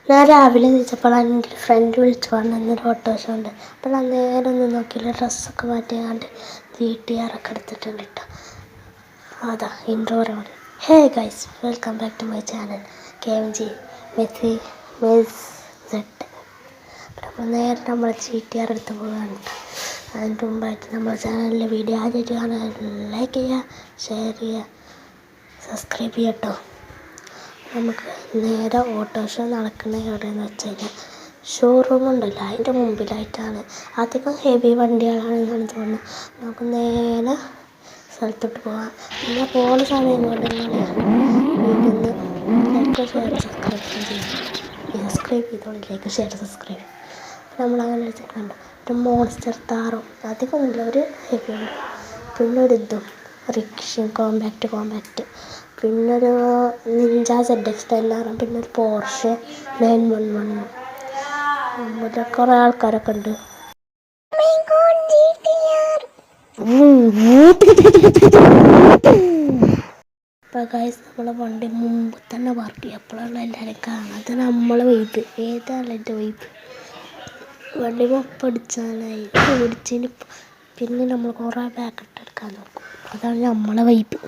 ഞാൻ രാവിലെ എണീച്ചപ്പോഴാണ് എൻ്റെ ഒരു ഫ്രണ്ട് വിളിച്ചു പറഞ്ഞു ഇന്നൊരു ഓട്ടോറിക്ഷ ഉണ്ട്. അപ്പോൾ ഞാൻ നേരെ ഒന്ന് നോക്കിയില്ല, ഡ്രസ്സൊക്കെ മാറ്റിയാണ്ട് GTR ഒക്കെ എടുത്തിട്ടുണ്ട് കേട്ടോ. അതാ ഇൻട്രോ പറയാൻ. Hey guys, welcome back to my channel KMG messy miss set. അപ്പോൾ നേരെ നമ്മൾ GTR എടുത്ത് പോവുകയാണ് കേട്ടോ. അതിൻ്റെ മുമ്പായിട്ട് നമ്മുടെ ചാനലിലെ വീഡിയോ ആദ്യമായിട്ട് കാണാൻ ലൈക്ക് ചെയ്യുക, ഷെയർ ചെയ്യുക, സബ്സ്ക്രൈബ് ചെയ്യുക കേട്ടോ. നമുക്ക് നേരെ ഓട്ടോറിക്ഷ നടക്കുന്ന എവിടെയെന്ന് വെച്ച് കഴിഞ്ഞാൽ ഷോറൂം ഉണ്ടല്ലോ, അതിൻ്റെ മുമ്പിലായിട്ടാണ്. അധികം ഹെവി വണ്ടികളാണെന്നാണ് തോന്നുന്നത്. നമുക്ക് നേരെ സ്ഥലത്തോട്ട് പോകാം. പിന്നെ പോകുന്ന സമയം കൊണ്ട് വീട്ടിൽ ലൈക്ക് ഷെയർ സബ്സ്ക്രൈബ് ചെയ്തോളൂ. Like share subscribe. നമ്മളങ്ങനെ വെച്ചിട്ടുണ്ട് ഒരു മോൺസ്റ്റർ താറും അധികമൊന്നുമില്ല, ഒരു ഹെവി ഉണ്ട്. പിന്നെ ഒരു ഇതും റിക്ഷയും കോമ്പാക്റ്റ്, പിന്നൊരു നിഞ്ച ZX 10R, പിന്നെ ഒരു പോർഷെ 911. ഇവിടെ കുറേ ആൾക്കാരൊക്കെ ഉണ്ട്. അപ്പോൾ ഗൈസ്, നമ്മളെ വണ്ടി മുമ്പ് തന്നെ പാർക്ക് ചെയ്യും. അപ്പോഴുള്ള എല്ലാവരും കാണാതെ നമ്മളെ വൈബ് ഏതാണല്ലോ എൻ്റെ വൈബ്. വണ്ടി മൊപ്പടിച്ചാനായി ഓടിച്ചതിന് പിന്നെ നമ്മൾ കുറേ ബാക്കിട്ട് എടുക്കാൻ നോക്കും. അതാണ് നമ്മളെ വൈബ്.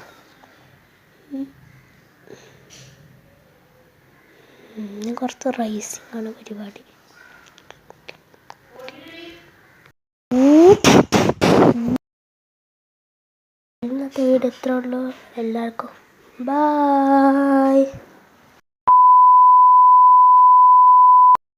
കുറച്ച് റൈസിംഗ് ആണ് പരിപാടി. ഇന്നത്തെ വീഡിയോ ഇത്രേ ഉള്ളൂ. എല്ലാവർക്കും ബായ്.